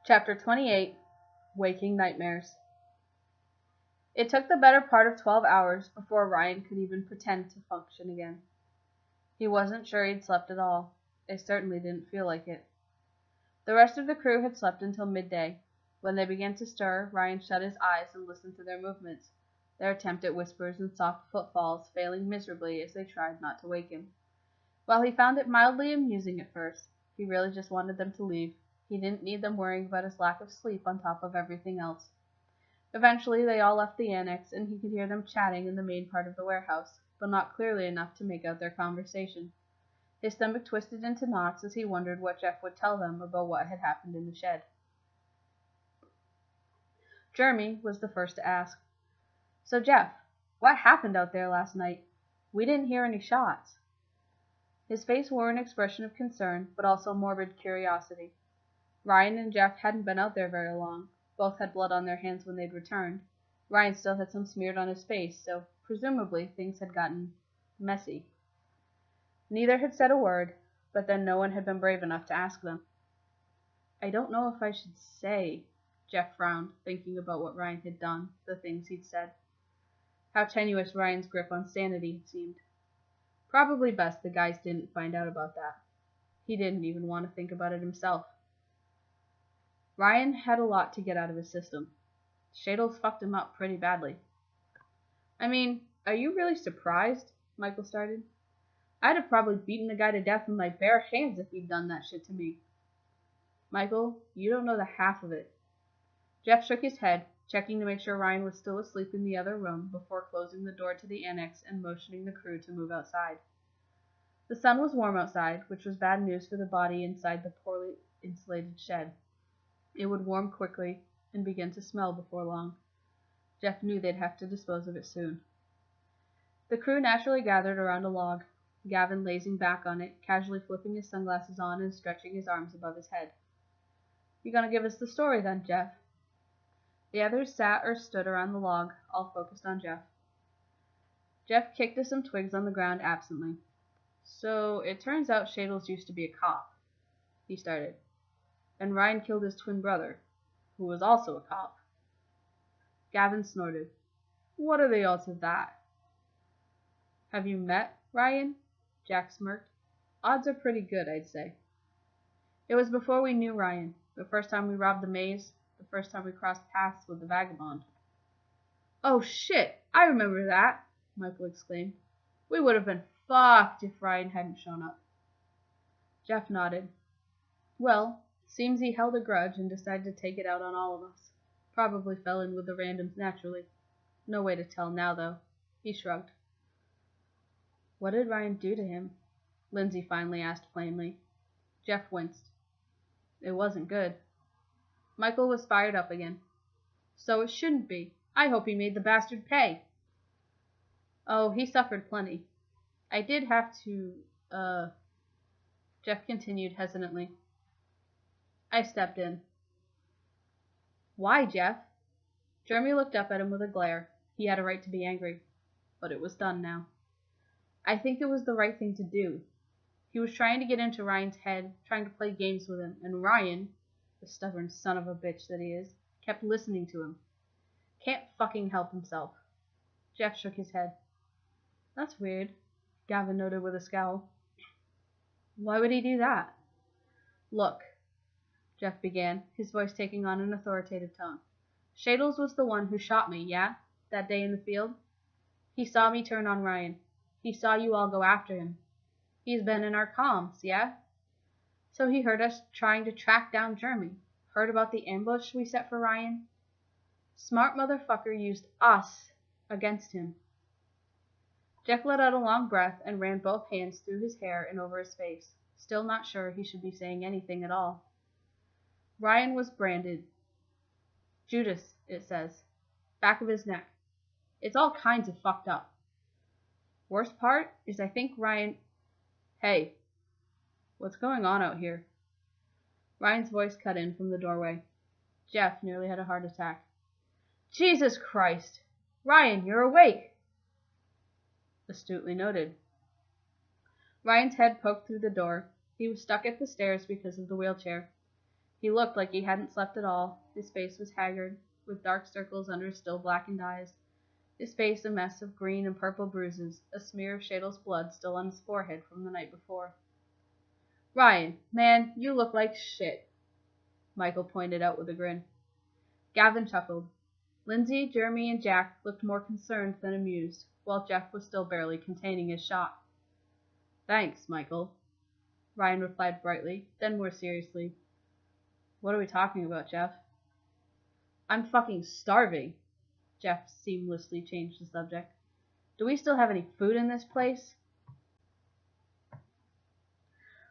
Chapter 28 Waking Nightmares. It took the better part of 12 hours before Ryan could even pretend to function again. He wasn't sure he'd slept at all. It certainly didn't feel like it. The rest of the crew had slept until midday. When they began to stir, Ryan shut his eyes and listened to their movements, their attempt at whispers and soft footfalls failing miserably as they tried not to wake him. While he found it mildly amusing at first, he really just wanted them to leave. He didn't need them worrying about his lack of sleep on top of everything else. Eventually, they all left the annex, and he could hear them chatting in the main part of the warehouse, but not clearly enough to make out their conversation. His stomach twisted into knots as he wondered what Jeff would tell them about what had happened in the shed. Jeremy was the first to ask, "So, Jeff, what happened out there last night? We didn't hear any shots." His face wore an expression of concern, but also morbid curiosity. Ryan and Jeff hadn't been out there very long. Both had blood on their hands when they'd returned. Ryan still had some smeared on his face, so presumably things had gotten messy. Neither had said a word, but then no one had been brave enough to ask them. "I don't know if I should say," Jeff frowned, thinking about what Ryan had done, the things he'd said. How tenuous Ryan's grip on sanity seemed. Probably best the guys didn't find out about that. He didn't even want to think about it himself. Ryan had a lot to get out of his system. Shadles fucked him up pretty badly. "I mean, are you really surprised?" Michael started. "I'd have probably beaten the guy to death with my bare hands if he'd done that shit to me." "Michael, you don't know the half of it." Jeff shook his head, checking to make sure Ryan was still asleep in the other room before closing the door to the annex and motioning the crew to move outside. The sun was warm outside, which was bad news for the body inside the poorly insulated shed. It would warm quickly and begin to smell before long. Jeff knew they'd have to dispose of it soon. The crew naturally gathered around a log, Gavin lazing back on it, casually flipping his sunglasses on and stretching his arms above his head. "You gonna give us the story then, Jeff?" The others sat or stood around the log, all focused on Jeff. Jeff kicked at some twigs on the ground absently. "So, it turns out Shadles used to be a cop," he started. "And Ryan killed his twin brother, who was also a cop." Gavin snorted. "What are the odds of that?" "Have you met Ryan?" Jack smirked. "Odds are pretty good, I'd say. It was before we knew Ryan, the first time we robbed the maze, the first time we crossed paths with the vagabond." "Oh shit, I remember that!" Michael exclaimed. "We would have been fucked if Ryan hadn't shown up." Jeff nodded. "Well, seems he held a grudge and decided to take it out on all of us. Probably fell in with the randoms naturally. No way to tell now, though." He shrugged. "What did Ryan do to him?" Lindsay finally asked plainly. Jeff winced. "It wasn't good." Michael was fired up again. "So it shouldn't be. I hope he made the bastard pay." "Oh, he suffered plenty. I did have to, Jeff continued hesitantly. "I stepped in." "Why, Jeff?" Jeremy looked up at him with a glare. He had a right to be angry. But it was done now. "I think it was the right thing to do. He was trying to get into Ryan's head, trying to play games with him, and Ryan, the stubborn son of a bitch that he is, kept listening to him. Can't fucking help himself." Jeff shook his head. "That's weird," Gavin noted with a scowl. "Why would he do that?" "Look," Jeff began, his voice taking on an authoritative tone. "Shadles was the one who shot me, yeah? That day in the field? He saw me turn on Ryan. He saw you all go after him. He's been in our comms, yeah? So he heard us trying to track down Jeremy. Heard about the ambush we set for Ryan? Smart motherfucker used us against him." Jeff let out a long breath and ran both hands through his hair and over his face, still not sure he should be saying anything at all. "Ryan was branded. Judas, it says. Back of his neck. It's all kinds of fucked up. Worst part is I think Ryan—" "Hey, what's going on out here?" Ryan's voice cut in from the doorway. Jeff nearly had a heart attack. "Jesus Christ! Ryan, you're awake!" Astutely noted. Ryan's head poked through the door. He was stuck at the stairs because of the wheelchair. He looked like he hadn't slept at all. His face was haggard, with dark circles under his still blackened eyes. His face a mess of green and purple bruises, a smear of Shadow's blood still on his forehead from the night before. Ryan, man, you look like shit, Michael pointed out with a grin. Gavin chuckled. Lindsay, Jeremy, and Jack looked more concerned than amused, while Jeff was still barely containing his shock. Thanks, Michael, Ryan replied brightly, then more seriously. What are we talking about, Jeff? I'm fucking starving. Jeff seamlessly changed the subject. Do we still have any food in this place?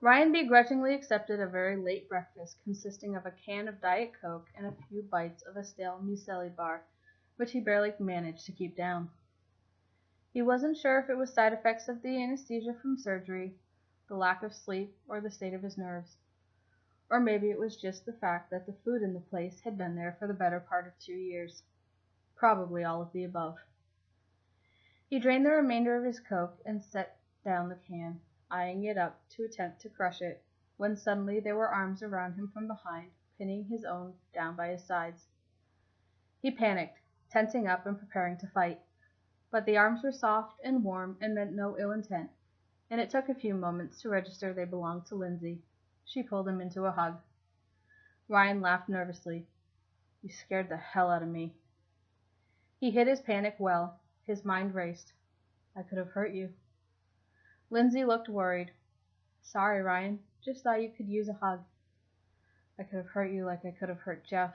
Ryan begrudgingly accepted a very late breakfast consisting of a can of Diet Coke and a few bites of a stale muesli bar, which he barely managed to keep down. He wasn't sure if it was side effects of the anesthesia from surgery, the lack of sleep, or the state of his nerves. Or maybe it was just the fact that the food in the place had been there for the better part of 2 years. Probably all of the above. He drained the remainder of his Coke and set down the can, eyeing it up to attempt to crush it, when suddenly there were arms around him from behind, pinning his own down by his sides. He panicked, tensing up and preparing to fight. But the arms were soft and warm and meant no ill intent, and it took a few moments to register they belonged to Lindsay. She pulled him into a hug. Ryan laughed nervously. You scared the hell out of me. He hid his panic well. His mind raced. I could have hurt you. Lindsay looked worried. Sorry, Ryan. Just thought you could use a hug. I could have hurt you like I could have hurt Jeff.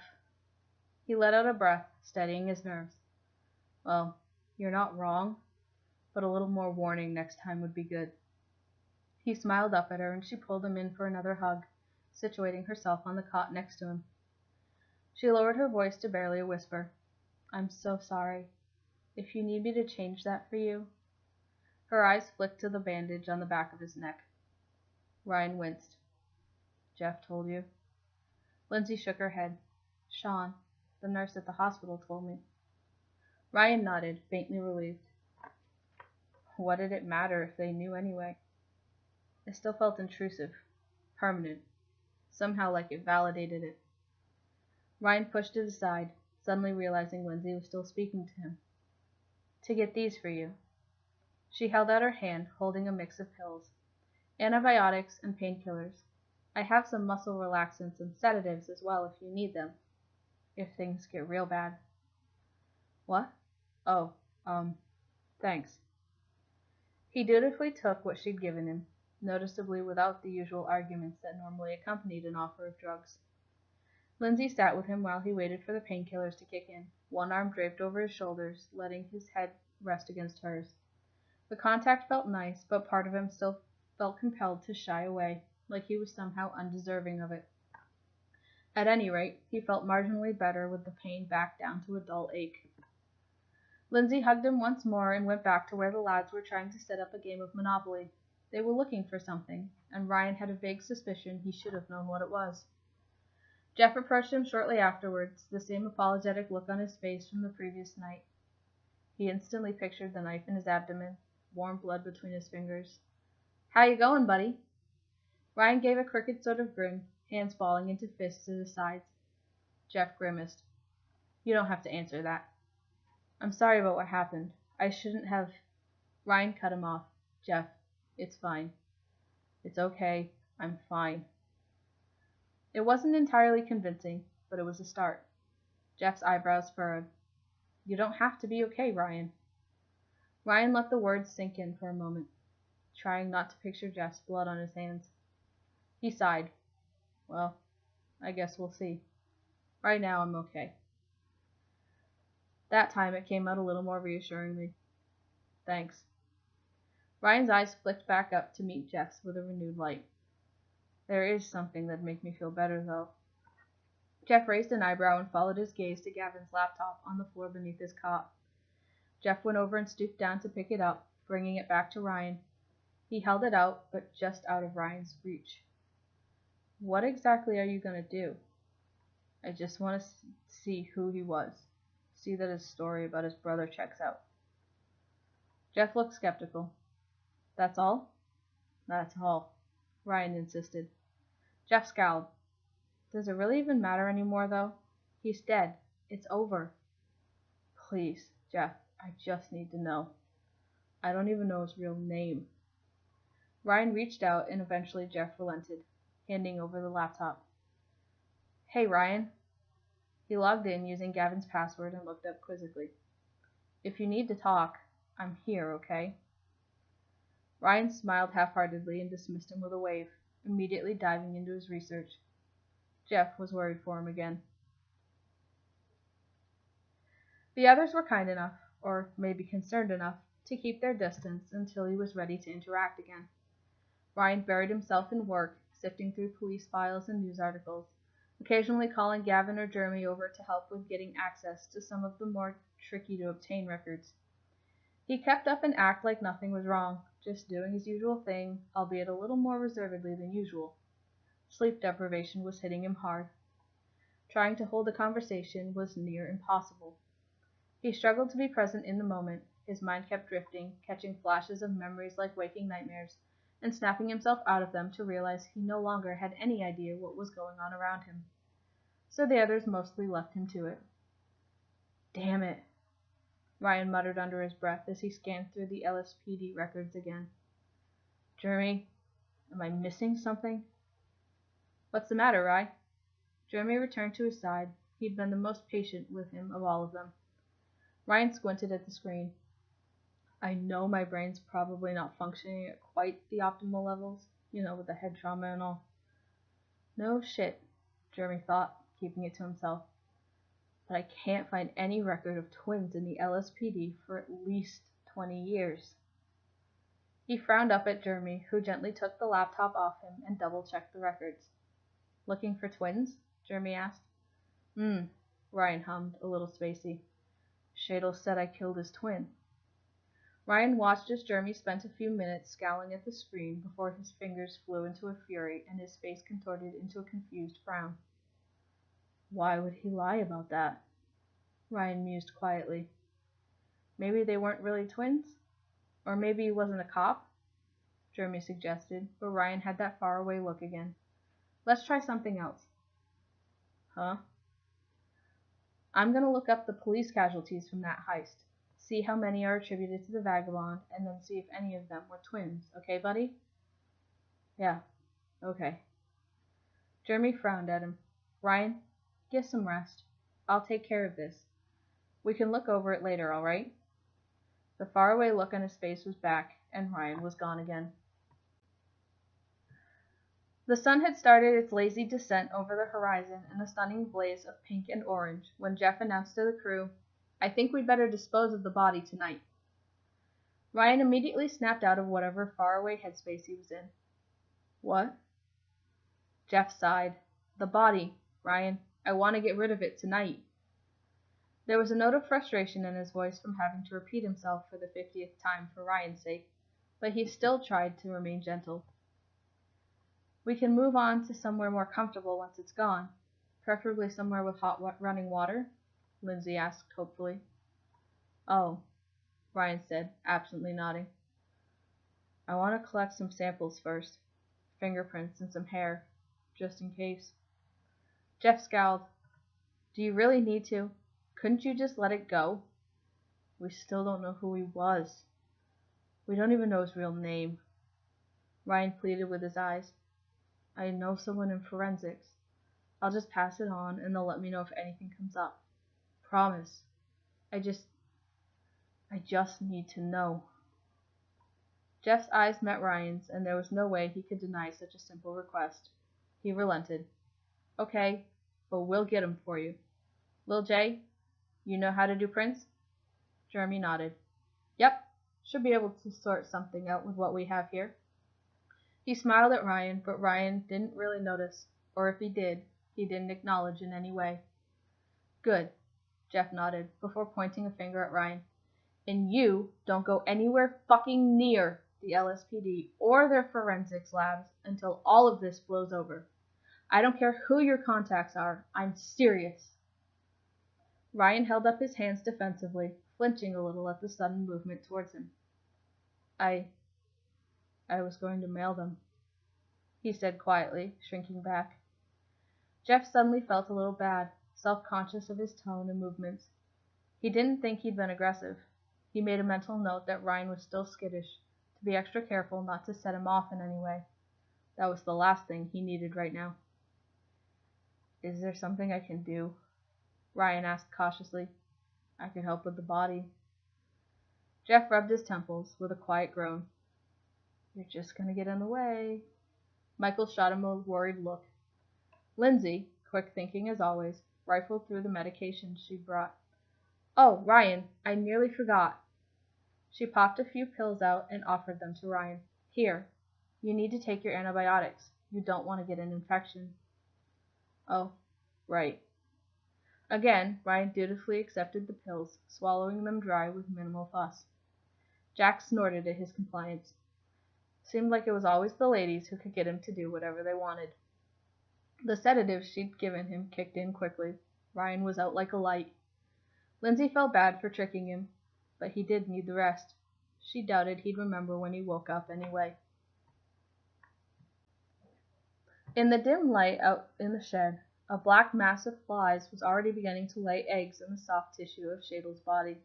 He let out a breath, steadying his nerves. Well, you're not wrong, but a little more warning next time would be good. He smiled up at her, and she pulled him in for another hug, situating herself on the cot next to him. She lowered her voice to barely a whisper. I'm so sorry. If you need me to change that for you. Her eyes flicked to the bandage on the back of his neck. Ryan winced. Jeff told you? Lindsay shook her head. Sean, the nurse at the hospital, told me. Ryan nodded, faintly relieved. What did it matter if they knew anyway? It still felt intrusive, permanent, somehow like it validated it. Ryan pushed it aside, suddenly realizing Lindsay was still speaking to him. To get these for you. She held out her hand, holding a mix of pills. Antibiotics and painkillers. I have some muscle relaxants and sedatives as well if you need them. If things get real bad. What? Oh, thanks. He dutifully took what she'd given him, noticeably without the usual arguments that normally accompanied an offer of drugs. Lindsay sat with him while he waited for the painkillers to kick in, one arm draped over his shoulders, letting his head rest against hers. The contact felt nice, but part of him still felt compelled to shy away, like he was somehow undeserving of it. At any rate, he felt marginally better with the pain back down to a dull ache. Lindsay hugged him once more and went back to where the lads were trying to set up a game of Monopoly. They were looking for something, and Ryan had a vague suspicion he should have known what it was. Jeff approached him shortly afterwards, the same apologetic look on his face from the previous night. He instantly pictured the knife in his abdomen, warm blood between his fingers. How you going, buddy? Ryan gave a crooked sort of grin, hands falling into fists at his sides. Jeff grimaced. You don't have to answer that. I'm sorry about what happened. I shouldn't have... Ryan cut him off. Jeff, it's fine. It's okay. I'm fine. It wasn't entirely convincing, but it was a start. Jeff's eyebrows furrowed. You don't have to be okay, Ryan. Ryan let the words sink in for a moment, trying not to picture Jeff's blood on his hands. He sighed. Well, I guess we'll see. Right now I'm okay. That time it came out a little more reassuringly. Thanks. Ryan's eyes flicked back up to meet Jeff's with a renewed light. There is something that'd make me feel better, though. Jeff raised an eyebrow and followed his gaze to Gavin's laptop on the floor beneath his cot. Jeff went over and stooped down to pick it up, bringing it back to Ryan. He held it out, but just out of Ryan's reach. What exactly are you going to do? I just want to see who he was. See that his story about his brother checks out. Jeff looked skeptical. That's all? That's all, Ryan insisted. Jeff scowled. Does it really even matter anymore, though? He's dead. It's over. Please, Jeff, I just need to know. I don't even know his real name. Ryan reached out, and eventually Jeff relented, handing over the laptop. Hey, Ryan. He logged in using Gavin's password and looked up quizzically. If you need to talk, I'm here, okay? Ryan smiled half-heartedly and dismissed him with a wave, immediately diving into his research. Jeff was worried for him again. The others were kind enough, or maybe concerned enough, to keep their distance until he was ready to interact again. Ryan buried himself in work, sifting through police files and news articles, occasionally calling Gavin or Jeremy over to help with getting access to some of the more tricky-to-obtain records. He kept up an act like nothing was wrong, just doing his usual thing, albeit a little more reservedly than usual. Sleep deprivation was hitting him hard. Trying to hold a conversation was near impossible. He struggled to be present in the moment. His mind kept drifting, catching flashes of memories like waking nightmares, and snapping himself out of them to realize he no longer had any idea what was going on around him. So the others mostly left him to it. Damn it, Ryan muttered under his breath as he scanned through the LSPD records again. Jeremy, am I missing something? What's the matter, Rye? Jeremy returned to his side. He'd been the most patient with him of all of them. Ryan squinted at the screen. I know my brain's probably not functioning at quite the optimal levels, with the head trauma and all. No shit, Jeremy thought, keeping it to himself. But I can't find any record of twins in the LSPD for at least 20 years. He frowned up at Jeremy, who gently took the laptop off him and double-checked the records. Looking for twins? Jeremy asked. Ryan hummed, a little spacey. Shadle said I killed his twin. Ryan watched as Jeremy spent a few minutes scowling at the screen before his fingers flew into a fury and his face contorted into a confused frown. Why would he lie about that? Ryan mused quietly. Maybe they weren't really twins? Or maybe he wasn't a cop? Jeremy suggested, but Ryan had that faraway look again. Let's try something else. Huh? I'm going to look up the police casualties from that heist, see how many are attributed to the vagabond, and then see if any of them were twins. Okay, buddy? Yeah. Okay. Jeremy frowned at him. Ryan, get some rest. I'll take care of this. We can look over it later, all right? The faraway look on his face was back, and Ryan was gone again. The sun had started its lazy descent over the horizon in a stunning blaze of pink and orange when Jeff announced to the crew, I think we'd better dispose of the body tonight. Ryan immediately snapped out of whatever faraway headspace he was in. What? Jeff sighed. The body, Ryan. I want to get rid of it tonight. There was a note of frustration in his voice from having to repeat himself for the 50th time for Ryan's sake, but he still tried to remain gentle. We can move on to somewhere more comfortable once it's gone, preferably somewhere with hot running water, Lindsay asked hopefully. Oh, Ryan said, absently nodding. I want to collect some samples first, fingerprints and some hair, just in case. Jeff scowled. Do you really need to? Couldn't you just let it go? We still don't know who he was. We don't even know his real name. Ryan pleaded with his eyes. I know someone in forensics. I'll just pass it on and they'll let me know if anything comes up. Promise. I just need to know. Jeff's eyes met Ryan's, and there was no way he could deny such a simple request. He relented. Okay, but we'll get 'em for you. Lil J, you know how to do prints? Jeremy nodded. Yep, should be able to sort something out with what we have here. He smiled at Ryan, but Ryan didn't really notice, or if he did, he didn't acknowledge in any way. Good, Jeff nodded, before pointing a finger at Ryan. And you don't go anywhere fucking near the LSPD or their forensics labs until all of this blows over. I don't care who your contacts are. I'm serious. Ryan held up his hands defensively, flinching a little at the sudden movement towards him. I was going to mail them, he said quietly, shrinking back. Jeff suddenly felt a little bad, self-conscious of his tone and movements. He didn't think he'd been aggressive. He made a mental note that Ryan was still skittish, to be extra careful not to set him off in any way. That was the last thing he needed right now. Is there something I can do? Ryan asked cautiously. I could help with the body. Jeff rubbed his temples with a quiet groan. You're just going to get in the way. Michael shot him a worried look. Lindsay, quick thinking as always, rifled through the medications she'd brought. Oh, Ryan, I nearly forgot. She popped a few pills out and offered them to Ryan. Here, you need to take your antibiotics. You don't want to get an infection. Oh, right. Again, Ryan dutifully accepted the pills, swallowing them dry with minimal fuss. Jack snorted at his compliance. Seemed like it was always the ladies who could get him to do whatever they wanted. The sedatives she'd given him kicked in quickly. Ryan was out like a light. Lindsay felt bad for tricking him, but he did need the rest. She doubted he'd remember when he woke up anyway. In the dim light out in the shed, a black mass of flies was already beginning to lay eggs in the soft tissue of Shadow's body.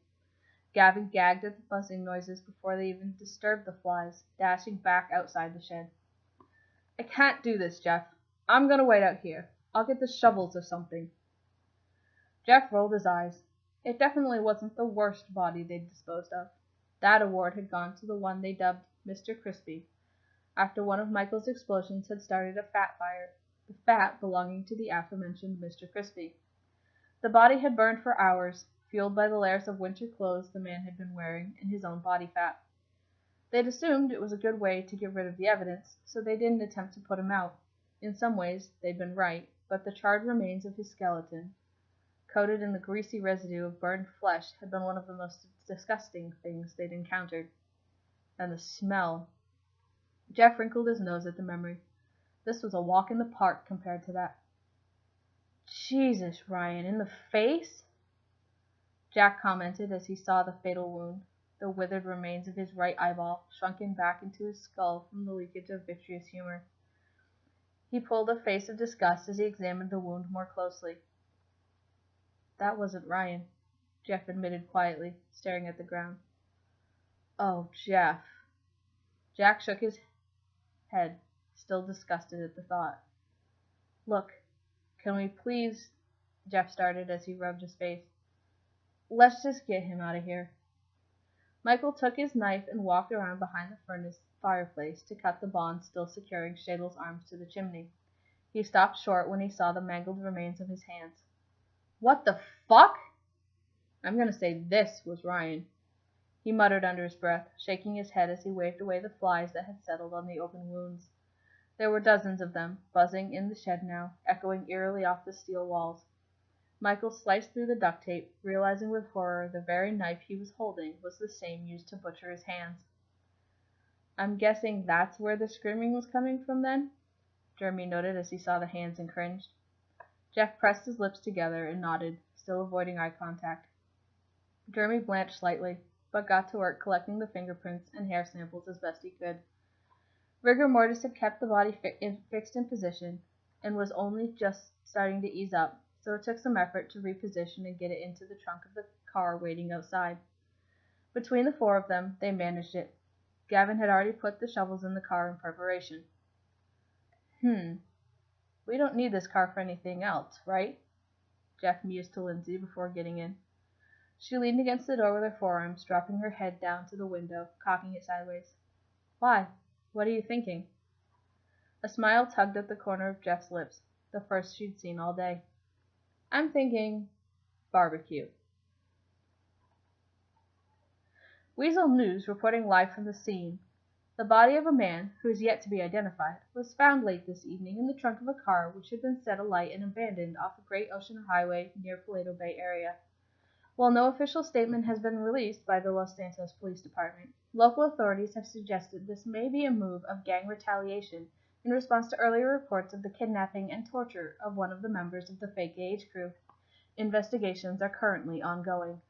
Gavin gagged at the buzzing noises before they even disturbed the flies, dashing back outside the shed. I can't do this, Jeff. I'm going to wait out here. I'll get the shovels or something. Jeff rolled his eyes. It definitely wasn't the worst body they'd disposed of. That award had gone to the one they dubbed Mr. Crispy, after one of Michael's explosions had started a fat fire, the fat belonging to the aforementioned Mr. Crispy. The body had burned for hours, fueled by the layers of winter clothes the man had been wearing and his own body fat. They'd assumed it was a good way to get rid of the evidence, so they didn't attempt to put him out. In some ways, they'd been right, but the charred remains of his skeleton, coated in the greasy residue of burned flesh, had been one of the most disgusting things they'd encountered. And the smell. Jeff wrinkled his nose at the memory. This was a walk in the park compared to that. Jesus, Ryan, in the face? Jack commented as he saw the fatal wound, the withered remains of his right eyeball shrunken back into his skull from the leakage of vitreous humor. He pulled a face of disgust as he examined the wound more closely. That wasn't Ryan, Jeff admitted quietly, staring at the ground. Oh, Jeff. Jack shook his head, still disgusted at the thought. Look, can we please, Jeff started as he rubbed his face. Let's just get him out of here. Michael took his knife and walked around behind the fireplace to cut the bonds still securing Shadow's arms to the chimney. He stopped short when he saw the mangled remains of his hands. What the fuck? I'm going to say this was Ryan. He muttered under his breath, shaking his head as he waved away the flies that had settled on the open wounds. There were dozens of them, buzzing in the shed now, echoing eerily off the steel walls. Michael sliced through the duct tape, realizing with horror the very knife he was holding was the same used to butcher his hands. I'm guessing that's where the screaming was coming from then? Jeremy noted as he saw the hands and cringed. Jeff pressed his lips together and nodded, still avoiding eye contact. Jeremy blanched slightly, but got to work collecting the fingerprints and hair samples as best he could. Rigor mortis had kept the body fixed in position, and was only just starting to ease up, so it took some effort to reposition and get it into the trunk of the car waiting outside. Between the four of them, they managed it. Gavin had already put the shovels in the car in preparation. We don't need this car for anything else, right? Jeff mused to Lindsay before getting in. She leaned against the door with her forearms, dropping her head down to the window, cocking it sideways. Why? What are you thinking? A smile tugged at the corner of Jeff's lips, the first she'd seen all day. I'm thinking barbecue. Weasel News reporting live from the scene. The body of a man, who is yet to be identified, was found late this evening in the trunk of a car which had been set alight and abandoned off the Great Ocean Highway near Paleto Bay area. While no official statement has been released by the Los Santos Police Department, local authorities have suggested this may be a move of gang retaliation in response to earlier reports of the kidnapping and torture of one of the members of the fake AH crew. Investigations are currently ongoing.